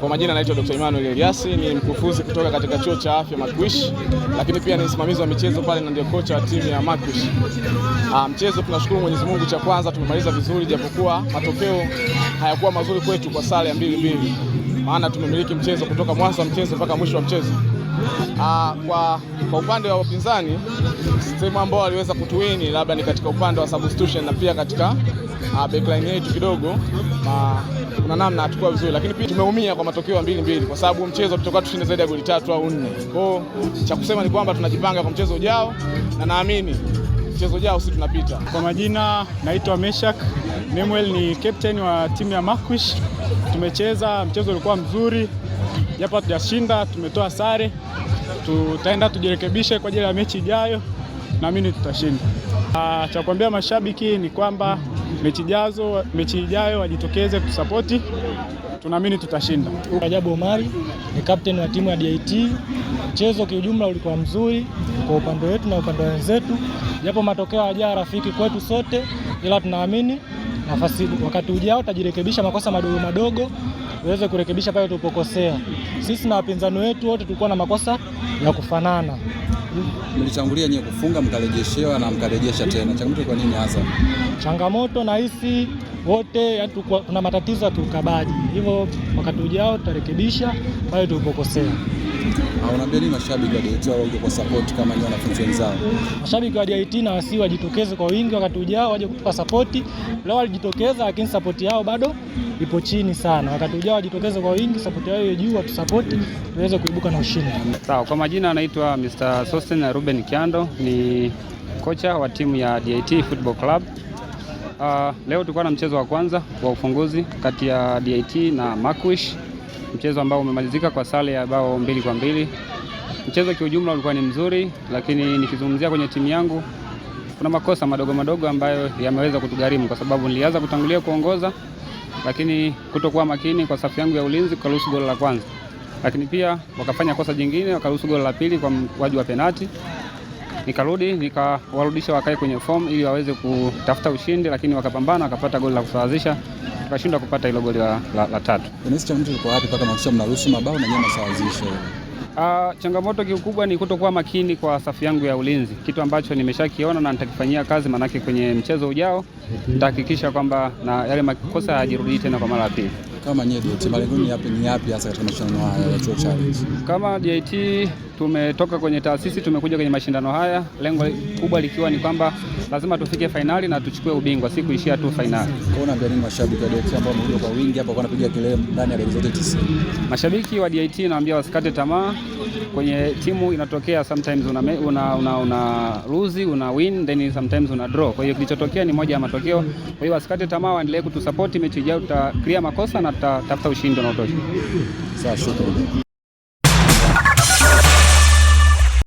Kwa majina naitwa Dr. Emmanuel Eliasi, ni mkufunzi kutoka katika chuo cha afya Makwish, lakini pia ni msimamizi wa michezo pale na ndio kocha wa timu ya Makwish. Mchezo tunashukuru Mwenyezi Mungu, cha kwanza tumemaliza vizuri, japokuwa matokeo hayakuwa mazuri kwetu kwa sare ya 2-2. Maana tumemiliki mchezo kutoka mwanzo wa mchezo mpaka mwisho wa mchezo. Kwa upande wa upinzani, sehemu ambao waliweza kutuwini labda ni katika upande wa substitution na pia katika backline yetu kidogo kuna namna hatakuwa vizuri, lakini pia tumeumia kwa matokeo ya 2-2 kwa sababu mchezo tutakuwa tushinde zaidi ya goli 3 au 4. Kwa hiyo cha kusema ni kwamba tunajipanga kwa mchezo ujao na naamini mchezo ujao sisi tunapita. Kwa majina naitwa Meshak Nemuel, ni captain wa timu ya Makwish. Tumecheza, mchezo ulikuwa mzuri, japo hatujashinda, tumetoa sare. Tutaenda tujirekebishe kwa ajili ya mechi ijayo, naamini tutashinda. Cha kuambia mashabiki ni kwamba mechi ijayo wajitokeze kutusapoti, tunaamini tutashinda. Rajabu Omari ni captain wa timu ya DIT. Mchezo kiujumla ulikuwa mzuri kwa upande wetu na upande wa wenzetu, japo matokeo hayajawa rafiki kwetu sote, ila tunaamini wakati ujao tutajirekebisha makosa madogo madogo, tuweze kurekebisha pale tulipokosea. Sisi na wapinzani wetu wote tulikuwa na makosa ya kufanana. Mlitangulia nyewe kufunga, mkarejeshewa na mkarejesha tena. Changamoto kwa nini hasa? Changamoto na hisi wote tuna matatizo ya kiukabaji. Hivyo wakati ujao tutarekebisha pale tulipokosea. Unaambia nini mashabiki wa DIT waje kwa support kama ni wanafunzi wenzao? Mashabiki wa DIT na wasi wajitokeze kwa wingi wakati ujao waje kutupa support. Leo walijitokeza lakini support yao bado ipo chini sana. Wakati ujao wajitokeze kwa wingi, support yao iwe juu, watusupport tuweze kuibuka na ushindi. Sawa, kwa majina anaitwa Mr. Sosten Ruben Kiando, ni kocha wa timu ya DIT Football Club. Leo tulikuwa na mchezo wa kwanza wa ufunguzi kati ya DIT na Makwish, mchezo ambao umemalizika kwa sare ya bao 2-2. Mchezo kiujumla ulikuwa ni mzuri, lakini nikizungumzia kwenye timu yangu kuna makosa madogo madogo ambayo yameweza kutugharimu, kwa sababu nilianza kutangulia kuongoza, lakini kutokuwa makini kwa safu yangu ya ulinzi kuruhusu goli la kwanza. Lakini pia wakafanya kosa jingine, wakaruhusu goli la pili kwa mkwaju wa penalti. Nikarudi nikawarudisha wakae kwenye form ili waweze kutafuta ushindi, lakini wakapambana, wakapata goli la kusawazisha, tukashindwa kupata hilo goli la tatu. Unahisi changamoto iko wapi mpaka mkisha mnaruhusu mabao na nyinyi mnasawazisha? Changamoto kikubwa ni kutokuwa makini kwa safu yangu ya ulinzi, kitu ambacho nimeshakiona na nitakifanyia kazi, manake kwenye mchezo ujao nitahakikisha kwamba na yale makosa hayajirudi tena kwa mara ya pili. Kama nyie DIT, malengo ni yapi hasa katika mashindano haya ya Chuo Challenge? Kama DIT tumetoka kwenye taasisi, tumekuja kwenye mashindano haya, lengo kubwa likiwa ni kwamba lazima tufike fainali na tuchukue ubingwa, si kuishia tu fainali. Kwa unaambia nini mashabiki wa DIT ambao wamekuja kwa wingi hapa wanapiga kelele ndani ya zote 90? Mashabiki wa DIT naambia wasikate tamaa. Kwenye timu inatokea sometimes una lose, una win, then sometimes una draw. Kwa hiyo kilichotokea ni moja ya matokeo. Kwa hiyo wasikate tamaa, waendelee kutusupport. Mechi ijayo tuta clear makosa na tutatafuta ushindi unaotosha. Sawa, shukrani.